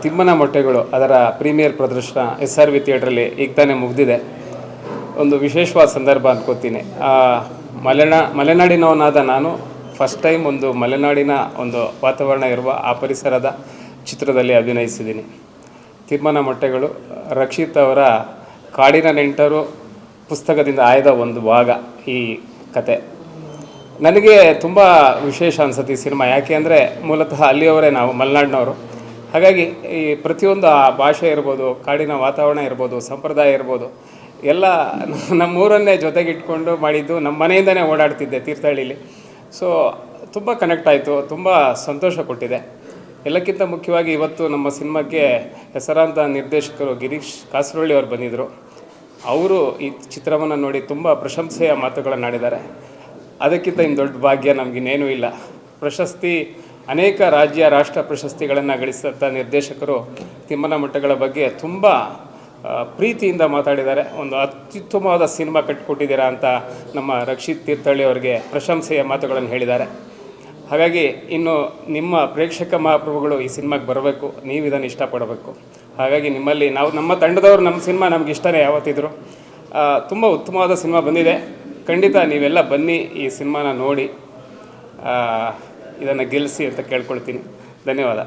ತಿಮ್ಮನ ಮೊಟ್ಟೆಗಳು ಅದರ ಪ್ರೀಮಿಯರ್ ಪ್ರದರ್ಶನ SRV ಥಿಯೇಟ್ರಲ್ಲಿ ಈಗ ತಾನೇ ಮುಗಿದಿದೆ. ಒಂದು ವಿಶೇಷವಾದ ಸಂದರ್ಭ ಅನ್ಕೋತೀನಿ. ಮಲೆನಾಡಿನವನಾದ ನಾನು ಫಸ್ಟ್ ಟೈಮ್ ಒಂದು ಮಲೆನಾಡಿನ ಒಂದು ವಾತಾವರಣ ಇರುವ ಆ ಪರಿಸರದ ಚಿತ್ರದಲ್ಲಿ ಅಭಿನಯಿಸಿದ್ದೀನಿ. ತಿಮ್ಮನ ಮೊಟ್ಟೆಗಳು ರಕ್ಷಿತ್ ಅವರ ಕಾಡಿನ ನೆಂಟರು ಪುಸ್ತಕದಿಂದ ಆಯ್ದ ಒಂದು ಭಾಗ ಈ ಕತೆ. ನನಗೆ ತುಂಬ ವಿಶೇಷ ಅನಿಸುತ್ತೆ ಈ ಸಿನಿಮಾ. ಯಾಕೆ ಅಂದರೆ ಮೂಲತಃ ಅಲ್ಲಿಯವರೇ ನಾವು ಮಲೆನಾಡಿನವರು. ಹಾಗಾಗಿ ಈ ಪ್ರತಿಯೊಂದು ಆ ಭಾಷೆ ಇರ್ಬೋದು, ಕಾಡಿನ ವಾತಾವರಣ ಇರ್ಬೋದು, ಸಂಪ್ರದಾಯ ಇರ್ಬೋದು, ಎಲ್ಲ ನಮ್ಮೂರನ್ನೇ ಜೊತೆಗಿಟ್ಕೊಂಡು ಮಾಡಿದ್ದು. ನಮ್ಮ ಮನೆಯಿಂದನೇ ಓಡಾಡ್ತಿದ್ದೆ ತೀರ್ಥಹಳ್ಳಿಲಿ. ಸೊ ತುಂಬ ಕನೆಕ್ಟ್ ಆಯಿತು, ತುಂಬ ಸಂತೋಷ ಕೊಟ್ಟಿದೆ. ಎಲ್ಲಕ್ಕಿಂತ ಮುಖ್ಯವಾಗಿ ಇವತ್ತು ನಮ್ಮ ಸಿನಿಮಾಕ್ಕೆ ಹೆಸರಾಂತ ನಿರ್ದೇಶಕರು ಗಿರೀಶ್ ಕಾಸರವಳ್ಳಿ ಅವರು ಬಂದಿದ್ದರು. ಅವರು ಈ ಚಿತ್ರವನ್ನು ನೋಡಿ ತುಂಬ ಪ್ರಶಂಸೆಯ ಮಾತುಗಳನ್ನಾಡಿದ್ದಾರೆ. ಅದಕ್ಕಿಂತ ಇನ್ನು ದೊಡ್ಡ ಭಾಗ್ಯ ನಮಗಿನ್ನೇನೂ ಇಲ್ಲ. ಪ್ರಶಸ್ತಿ, ಅನೇಕ ರಾಜ್ಯ ರಾಷ್ಟ್ರ ಪ್ರಶಸ್ತಿಗಳನ್ನು ಗಳಿಸಿದಂಥ ನಿರ್ದೇಶಕರು ತಿಮ್ಮನ ಮೊಟ್ಟೆಗಳ ಬಗ್ಗೆ ತುಂಬ ಪ್ರೀತಿಯಿಂದ ಮಾತಾಡಿದ್ದಾರೆ. ಒಂದು ಅತ್ಯುತ್ತಮವಾದ ಸಿನಿಮಾ ಕಟ್ಟಿಕೊಟ್ಟಿದ್ದೀರಾ ಅಂತ ನಮ್ಮ ರಕ್ಷಿತ್ ತೀರ್ಥಹಳ್ಳಿ ಅವರಿಗೆ ಪ್ರಶಂಸೆಯ ಮಾತುಗಳನ್ನು ಹೇಳಿದ್ದಾರೆ. ಹಾಗಾಗಿ ಇನ್ನು ನಿಮ್ಮ ಪ್ರೇಕ್ಷಕ ಮಹಾಪ್ರಭುಗಳು ಈ ಸಿನಿಮಾಗೆ ಬರಬೇಕು, ನೀವು ಇದನ್ನು ಇಷ್ಟಪಡಬೇಕು. ಹಾಗಾಗಿ ನಿಮ್ಮಲ್ಲಿ ನಮ್ಮ ತಂಡದವರು ನಮ್ಮ ಸಿನಿಮಾ ನಮ್ಗೆ ಇಷ್ಟನೇ ಯಾವತ್ತಿದ್ರು. ತುಂಬ ಉತ್ತಮವಾದ ಸಿನಿಮಾ ಬಂದಿದೆ. ಖಂಡಿತ ನೀವೆಲ್ಲ ಬನ್ನಿ, ಈ ಸಿನಿಮಾನ ನೋಡಿ ಇದನ್ನು ಗೆಲ್ಲಿಸಿ ಅಂತ ಕೇಳ್ಕೊಳ್ತೀನಿ. ಧನ್ಯವಾದ.